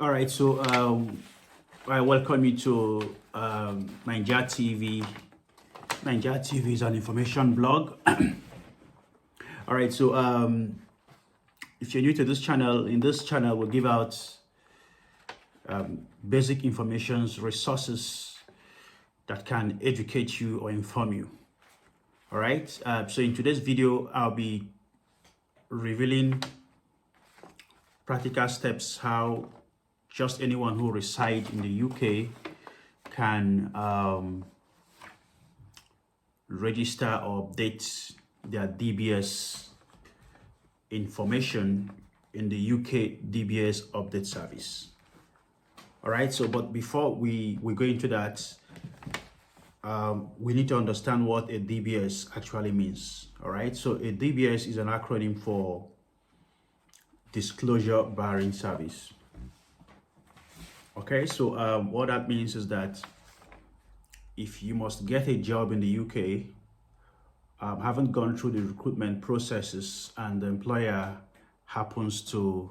All right, so I welcome you to NAIJA TV. NAIJA TV is an information blog. All right, so if you're new to this channel, in this channel we'll give out basic informations, resources that can educate you or inform you. All right, so in today's video, I'll be revealing practical steps how just anyone who resides in the UK can register or update their DBS information in the UK DBS update service. All right, so but before we go into that, we need to understand what a DBS actually means. All right, so a DBS is an acronym for Disclosure Barring Service. Okay, so what that means is that if you must get a job in the UK, haven't gone through the recruitment processes, and the employer happens to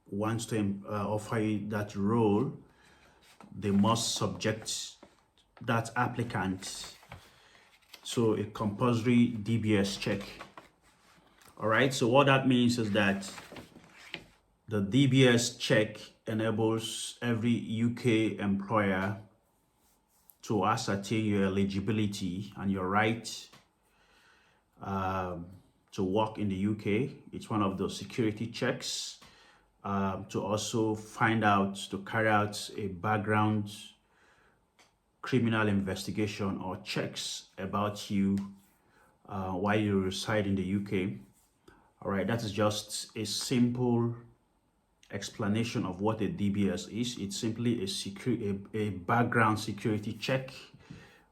wants to offer you that role, they must subject that applicant to a compulsory DBS check. All right, so what that means is that the DBS check enables every UK employer to ascertain your eligibility and your right to work in the UK. It's one of the security checks to also find out, to carry out a background criminal investigation or checks about you while you reside in the UK. All right, that is just a simple explanation of what a DBS is. It's simply a background security check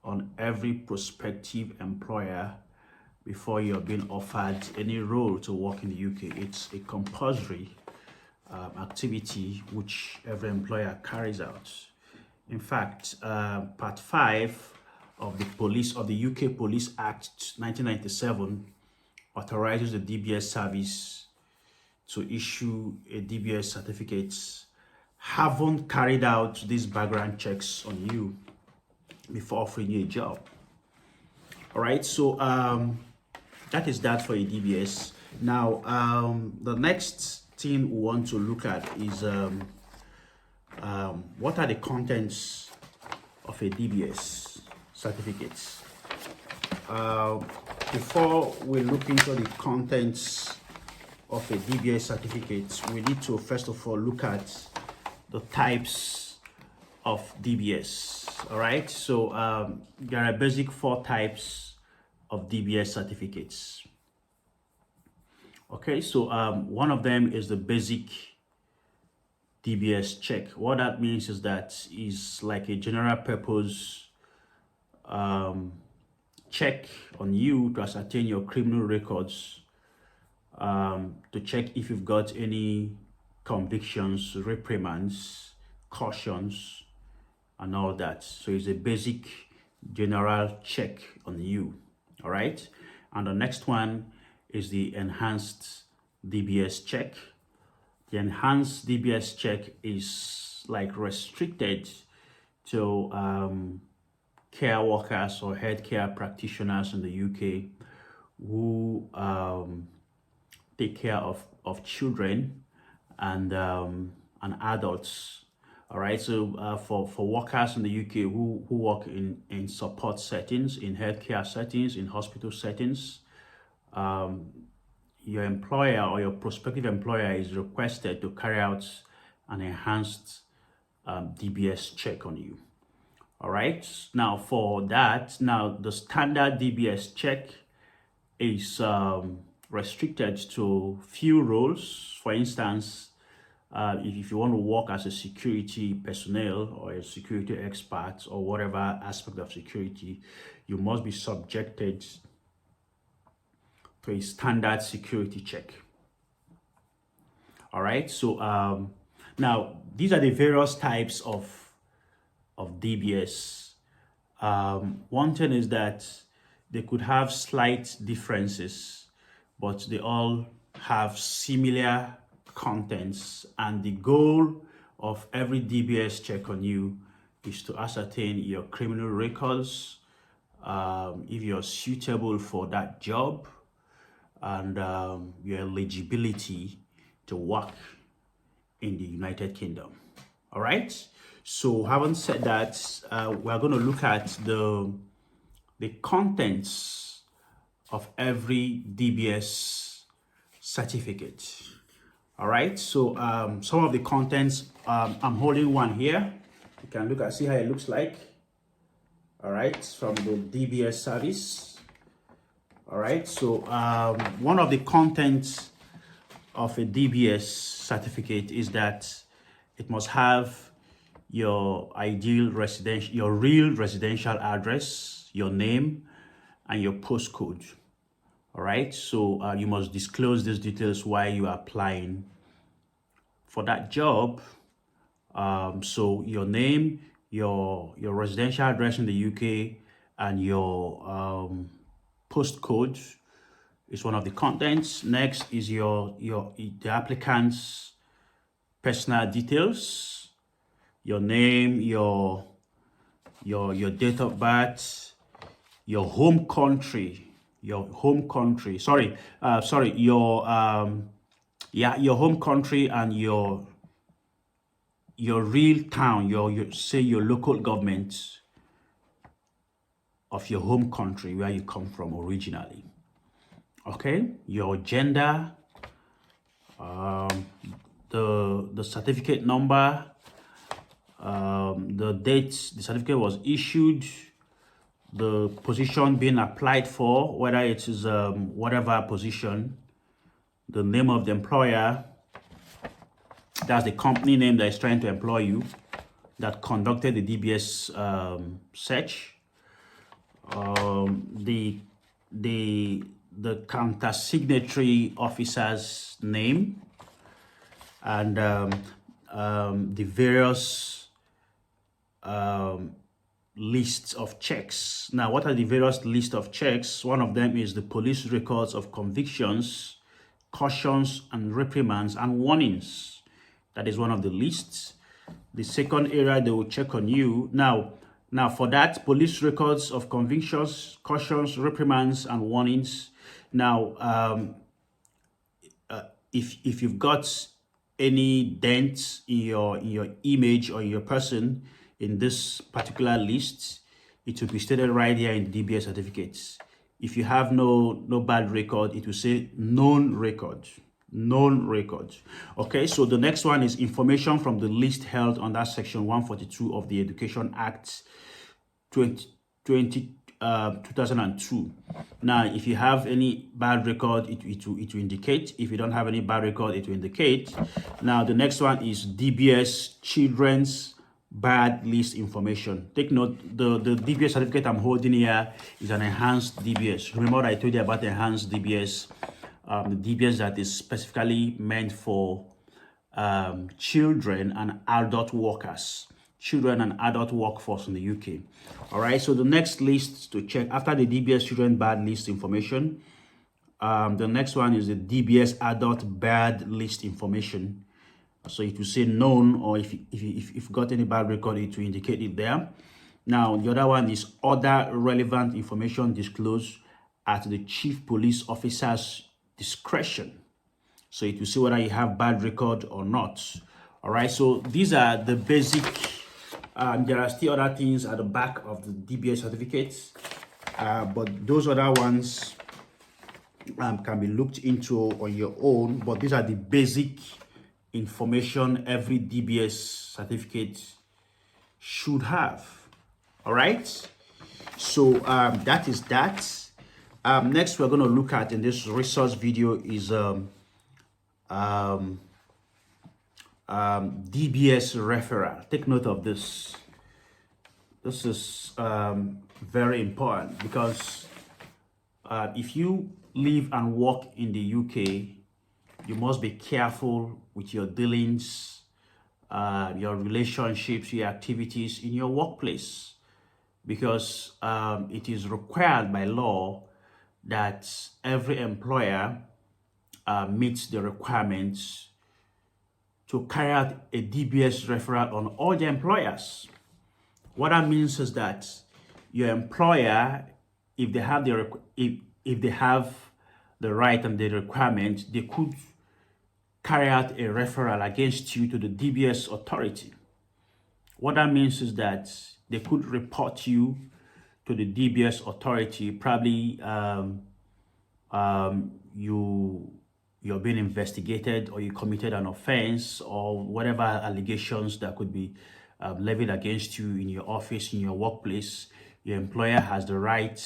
on every prospective employer before you're being offered any role to work in the UK. It's a compulsory activity which every employer carries out. In fact, Part 5 of the UK Police Act 1997 authorizes the DBS service to issue a DBS certificate, haven't carried out these background checks on you before offering you a job. All right, so that is that for a DBS. Now, the next thing we want to look at is what are the contents of a DBS certificate. Before we look into the contents of a DBS certificate, we need to first of all look at the types of DBS. All right, so there are basic 4 types of DBS certificates. Okay, so one of them is the basic DBS check. What that means is that is like a general purpose check on you to ascertain your criminal records, to check if you've got any convictions, reprimands, cautions, and all that. So it's a basic general check on you. All right, and the next one is the enhanced DBS check. The enhanced DBS check is like restricted to care workers or healthcare practitioners in the UK who take care of children and adults. All right, so for workers in the UK who work in support settings, in healthcare settings, in hospital settings, your employer or your prospective employer is requested to carry out an enhanced DBS check on you. All right, now for that, now the standard DBS check is restricted to few roles. For instance, if you want to work as a security personnel or a security expert or whatever aspect of security, you must be subjected to a standard security check. All right, so now these are the various types of DBS. One thing is that they could have slight differences, but they all have similar contents, and the goal of every DBS check on you is to ascertain your criminal records, if you're suitable for that job, and your eligibility to work in the United Kingdom. All right. So having said that, we're going to look at the contents of every DBS certificate. All right. So some of the contents, I'm holding one here. You can look at, see how it looks like. All right, from the DBS service. All right. So one of the contents of a DBS certificate is that it must have your ideal residential, your real residential address, your name, and your postcode. All right. So you must disclose these details while you are applying for that job. So your name, your residential address in the UK, and your postcode is one of the contents. Next is the applicant's personal details, your name, your date of birth, your home country, your home country, your home country, and your real town, your local government of your home country where you come from originally. Okay, your gender, the certificate number, the date the certificate was issued, the position being applied for, whether it is whatever position, the name of the employer, that's the company name that is trying to employ you, that conducted the DBS search, the counter signatory officer's name, and the various lists of checks. Now, what are the various lists of checks? One of them is the police records of convictions, cautions, and reprimands and warnings. That is one of the lists. The second area they will check on you. Now for that, police records of convictions, cautions, reprimands, and warnings. Now, if you've got any dents in your image or your person in this particular list, it will be stated right here in DBS certificates. If you have no bad record, it will say known record. Okay, so the next one is information from the list held under section 142 of the Education Act 2002. Now, if you have any bad record, it will indicate. If you don't have any bad record, it will indicate. Now, the next one is DBS Children's Bad List Information. Take note, the DBS certificate I'm holding here is an enhanced DBS. Remember what I told you about enhanced DBS? The DBS that is specifically meant for children and adult workers, children and adult workforce in the UK. All right, so the next list to check after the DBS Children Bad List Information, the next one is the DBS Adult Bad List Information. So it will say known, or if you've got any bad record, it will indicate it there. Now, the other one is other relevant information disclosed at the chief police officer's discretion. So it will say whether you have bad record or not. All right, so these are the basic. There are still other things at the back of the DBS certificates, but those other ones can be looked into on your own. But these are the basic information every DBS certificate should have. All right, so that is that. Next, we're going to look at in this resource video is DBS referral. Take note of this. This is very important because if you live and work in the UK, you must be careful with your dealings, your relationships, your activities in your workplace, because it is required by law that every employer meets the requirements to carry out a DBS referral on all the employers. What that means is that your employer, if they have if they have the right and the requirement, they could carry out a referral against you to the DBS authority. What that means is that they could report you to the DBS authority. Probably you're being investigated, or you committed an offense, or whatever allegations that could be levied against you in your office, in your workplace. Your employer has the right,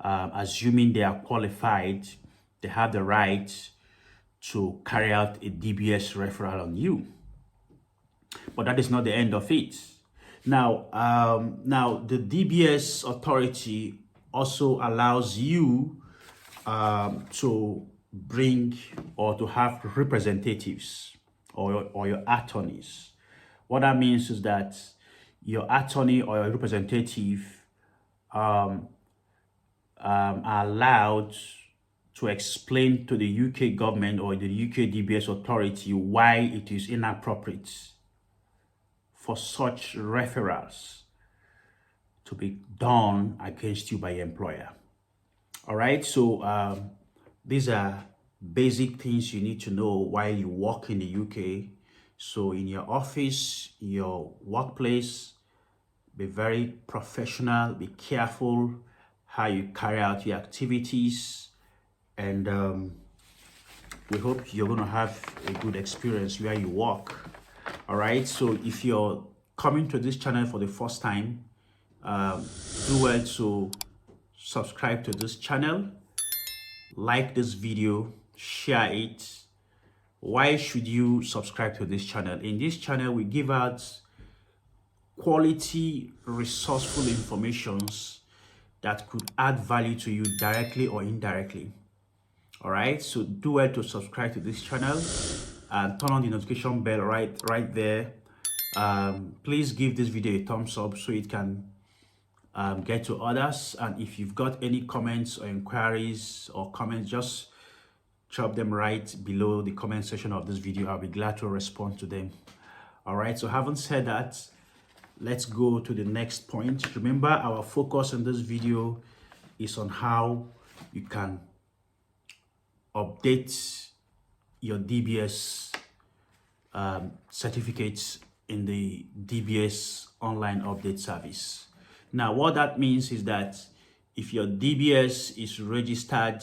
assuming they are qualified, they have the right to carry out a DBS referral on you. But that is not the end of it. Now, the DBS authority also allows you to bring or to have representatives or your attorneys. What that means is that your attorney or your representative are allowed to explain to the UK government or the UK DBS authority why it is inappropriate for such referrals to be done against you by your employer. All right, so these are basic things you need to know while you work in the UK. So in your office, your workplace, be very professional, be careful how you carry out your activities, and we hope you're going to have a good experience where you work. All right, so if you're coming to this channel for the first time, do well to subscribe to this channel, like this video, share it. Why should you subscribe to this channel? In this channel, we give out quality, resourceful informations that could add value to you directly or indirectly. All right, so do well to subscribe to this channel and turn on the notification bell right there. Please give this video a thumbs up so it can get to others. And if you've got any comments or inquiries or comments, just drop them right below the comment section of this video. I'll be glad to respond to them. All right, so having said that, let's go to the next point. Remember, our focus in this video is on how you can update your DBS certificates in the DBS online update service. Now, what that means is that if your DBS is registered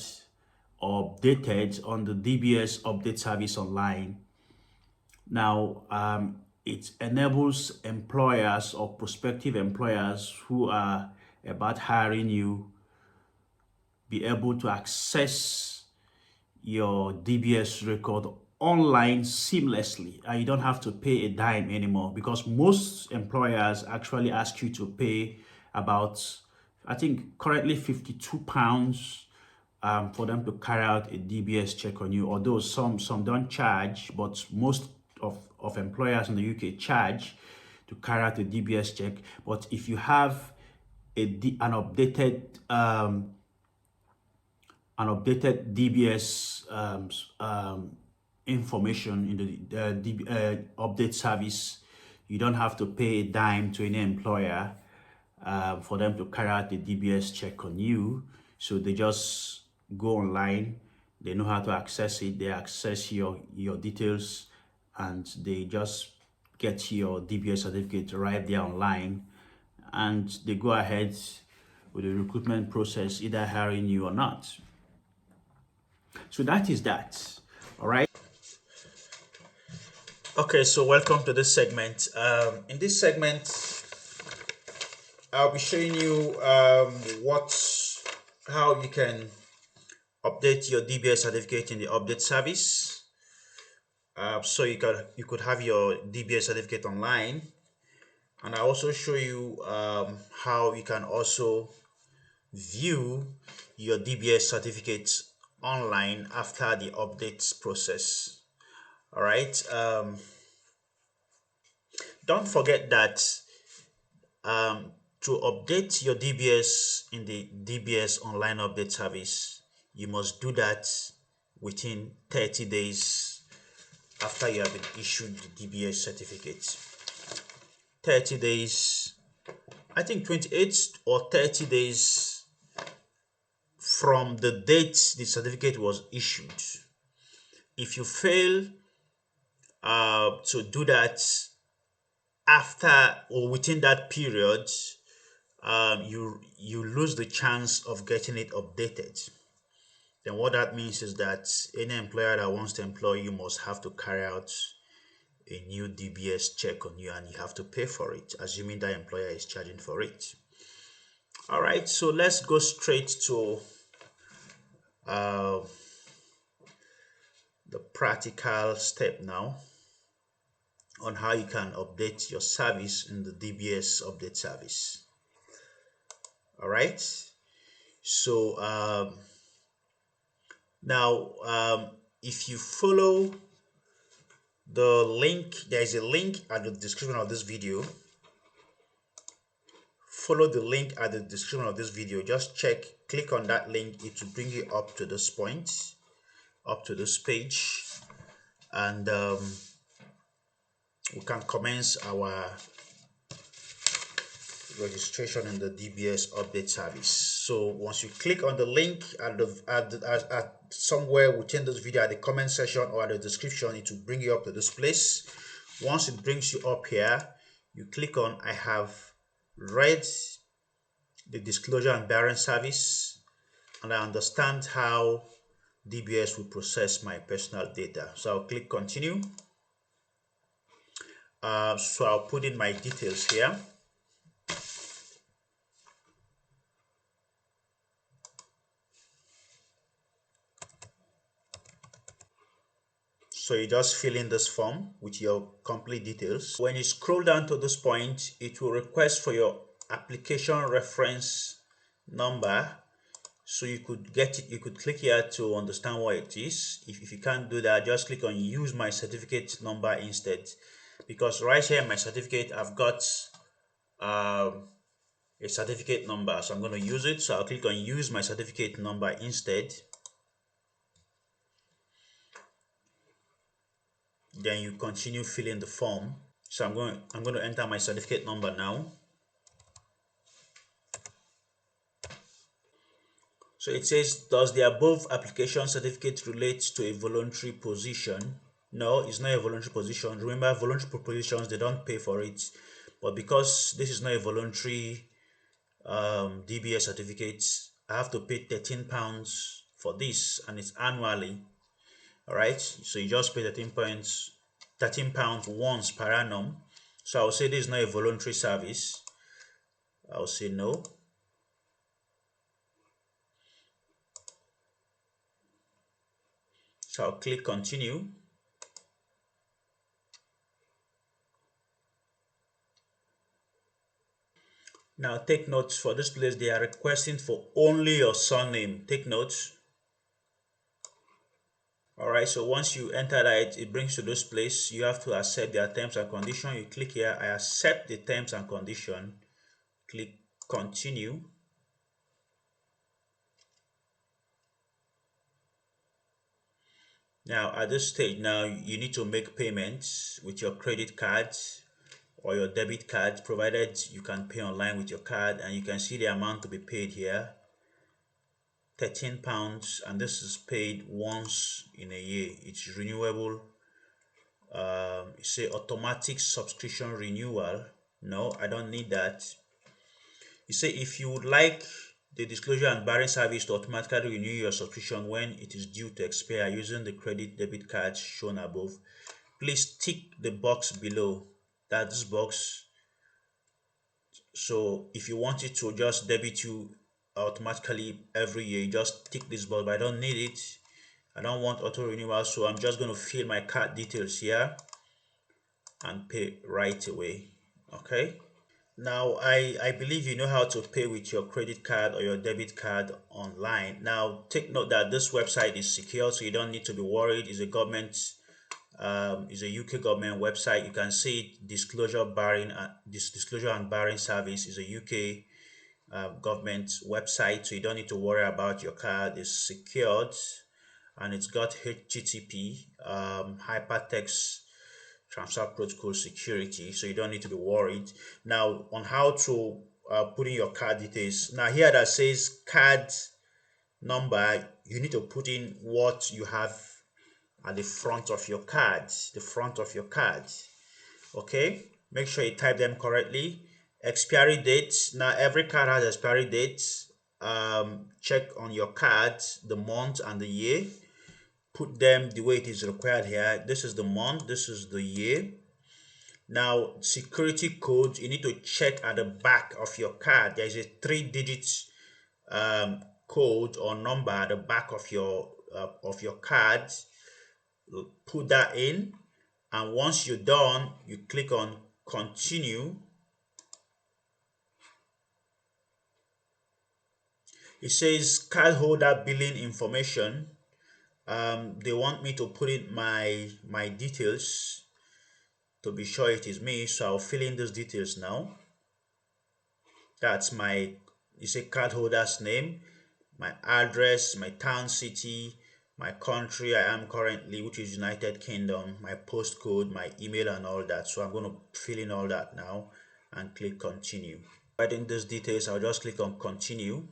or updated on the DBS update service online, now it enables employers or prospective employers who are about hiring you be able to access your DBS record online seamlessly, and you don't have to pay a dime anymore, because most employers actually ask you to pay about, I think currently £52 for them to carry out a DBS check on you. Although some don't charge, but most of employers in the UK charge to carry out a DBS check. But if you have an updated DBS information in the update service, you don't have to pay a dime to any employer for them to carry out the DBS check on you. So they just go online, they know how to access it, they access your details, and they just get your DBS certificate right there online, and they go ahead with the recruitment process, either hiring you or not. So that is that. All right. Okay, so welcome to this segment. In this segment, I'll be showing you how you can update your DBS certificate in the update service. So you could have your DBS certificate online, and I also show you how you can also view your DBS certificate online after the updates process. All right, don't forget that to update your DBS in the DBS online update service, you must do that within 30 days after you have been issued the DBS certificate. 30 days, I think 28 or 30 days from the date the certificate was issued. If you fail to do that after or within that period, you lose the chance of getting it updated. Then what that means is that any employer that wants to employ you must have to carry out a new DBS check on you, and you have to pay for it, assuming that employer is charging for it. All right, so let's go straight to uh, the practical step now on how you can update your service in the DBS update service. All right, so now if you follow the link, there is a link at the description of this video. Follow the link at the description of this video. Just click on that link. It will bring you up to this point, up to this page, and we can commence our registration in the DBS update service. So once you click on the link at somewhere within this video, at the comment section or at the description, it will bring you up to this place. Once it brings you up here, you click on I have read the disclosure and bearing service, and I understand how DBS will process my personal data. So I'll click continue. So I'll put in my details here. So you just fill in this form with your complete details. When you scroll down to this point, it will request for your application reference number. So you could get it, you could click here to understand what it is. If you can't do that, just click on use my certificate number instead. Because right here in my certificate, I've got a certificate number. So I'm going to use it. So I'll click on use my certificate number instead. Then you continue filling the form. So I'm going to enter my certificate number now. So it says, does the above application certificate relate to a voluntary position? No, it's not a voluntary position. Remember, voluntary positions, they don't pay for it. But because this is not a voluntary DBS certificate, I have to pay £13 for this, and it's annually. All right, so you just pay £13 once per annum. So I'll say this is not a voluntary service. I'll say no. So I'll click continue. Now take notes, for this place they are requesting for only your surname. Take notes. Alright, so once you enter that, it brings you to this place. You have to accept their terms and conditions. You click here, I accept the terms and condition. Click continue. Now at this stage, now you need to make payments with your credit card or your debit card, provided you can pay online with your card, and you can see the amount to be paid here, £13, and this is paid once in a year. It's renewable. Say automatic subscription renewal. No, I don't need that. You say if you would like the disclosure and bearing service to automatically renew your subscription when it is due to expire using the credit debit card shown above, please tick the box below. That's this box. So if you want it to just debit you automatically every year, you just tick this box, but I don't need it. I don't want auto renewal, so I'm just going to fill my card details here and pay right away. Okay, now I believe you know how to pay with your credit card or your debit card online. Now take note that this website is secure, so you don't need to be worried. It's a government is a UK government website. You can see it, disclosure and barring service is a UK government website, so you don't need to worry about your card is secured. and it's got HTTP, hypertext transfer protocol security, so you don't need to be worried. Now, on how to put in your card details. Now, here that says card number, you need to put in what you have at the front of your card, the front of your card. Okay, make sure you type them correctly. Expiry dates. Now, every card has expiry dates. Check on your card the month and the year. Put them the way it is required here. This is the month, this is the year. Now, security code, you need to check at the back of your card. There is a 3-digit code or number at the back of your card. Put that in, and once you're done, you click on continue. It says cardholder billing information. They want me to put in my details to be sure it is me, so I'll fill in those details now. That's my, it's a cardholder's name, my address, my town, city, my country I am currently, which is United Kingdom, my postcode, my email, and all that. So I'm going to fill in all that now and click continue. Writing those details, I'll just click on continue.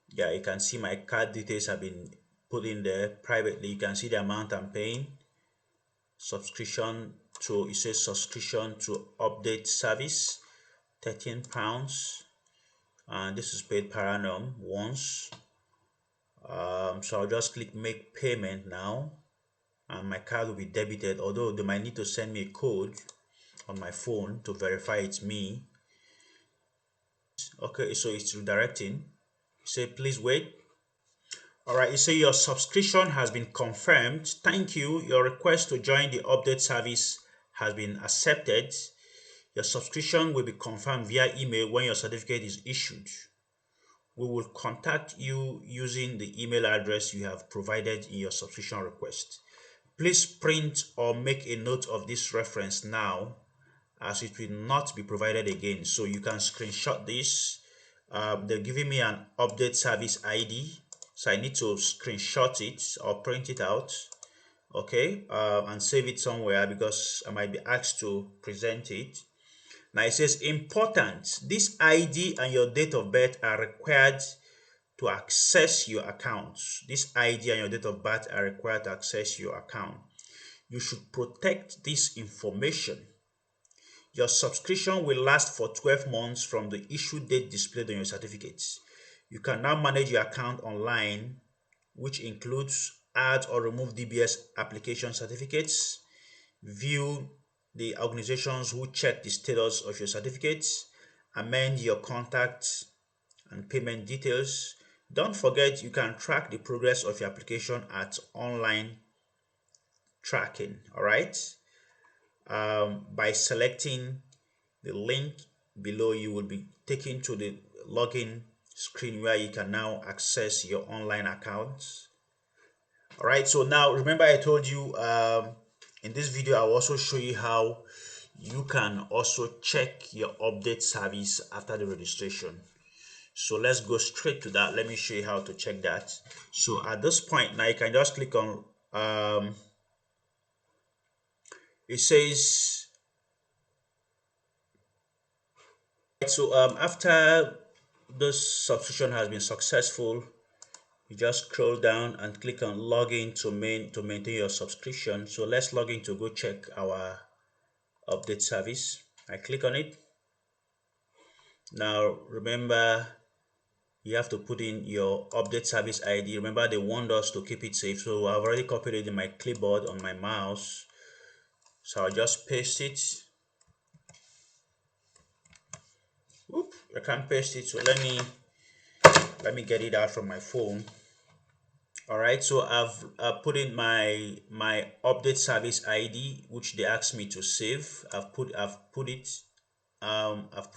Yeah, you can see my card details have been put in there privately. You can see the amount I'm paying. Subscription to, it says subscription to update service, £13, and this is paid per annum once. So I'll just click make payment now, and my card will be debited, although they might need to send me a code on my phone to verify it's me. Okay, so it's redirecting. Say please wait. All right, you say your subscription has been confirmed. Thank you. Your request to join the update service has been accepted. Your subscription will be confirmed via email when your certificate is issued. We will contact you using the email address you have provided in your subscription request. Please print or make a note of this reference now, as it will not be provided again. So you can screenshot this. They're giving me an update service ID, so I need to screenshot it or print it out, okay, and save it somewhere because I might be asked to present it. Now it says important, this ID and your date of birth are required to access your account. This ID and your date of birth are required to access your account. You should protect this information. Your subscription will last for 12 months from the issue date displayed on your certificates. You can now manage your account online, which includes add or remove DBS application certificates, view the organizations who check the status of your certificates, amend your contact and payment details. Don't forget you can track the progress of your application at online tracking, all right? By selecting the link below, you will be taken to the login screen where you can now access your online accounts. All right, so now remember I told you in this video I'll also show you how you can also check your update service after the registration. So let's go straight to that. Let me show you how to check that. So at this point now you can just click on it says, so after this subscription has been successful, you just scroll down and click on login to maintain your subscription. So let's log in to go check our update service. I click on it. Now remember you have to put in your update service ID. Remember they want us to keep it safe, so I've already copied it in my clipboard on my mouse, so I'll just paste it. Oop, I can't paste it, so let me get it out from my phone. All right, so I've put in my update service ID, which they asked me to save. I've put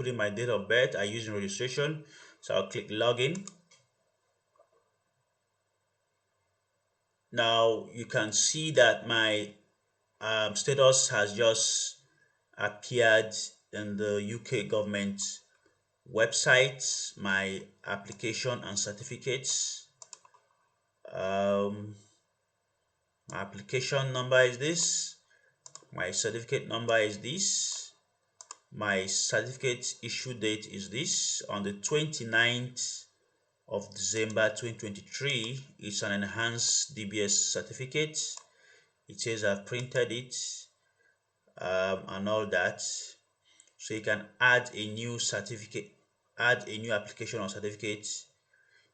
in my date of birth I use in registration, so I'll click login. Now you can see that my status has just appeared in the UK government website, my application and certificates. My application number is this, my certificate number is this, my certificate issue date is this. On the 29th of December 2023, it's an enhanced DBS certificate. It says I've printed it, and all that. So you can add a new certificate, add a new application or certificate,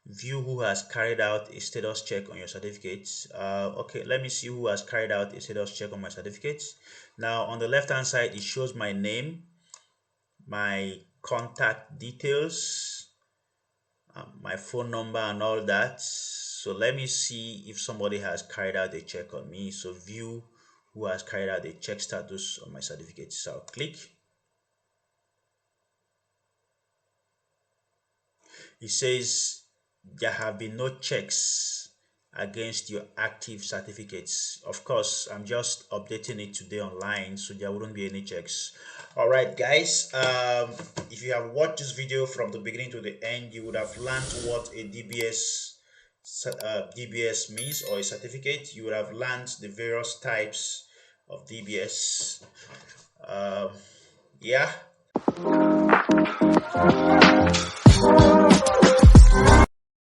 view who has carried out a status check on your certificates. Okay, let me see who has carried out a status check on my certificates. Now on the left hand side, it shows my name, my contact details, my phone number and all that. So let me see if somebody has carried out a check on me. So view who has carried out a check status on my certificates. So I'll click. It says there have been no checks against your active certificates. Of course, I'm just updating it today online, so there wouldn't be any checks. All right, guys, if you have watched this video from the beginning to the end, you would have learned what a DBS means, or a certificate. You would have learned the various types of DBS. Yeah.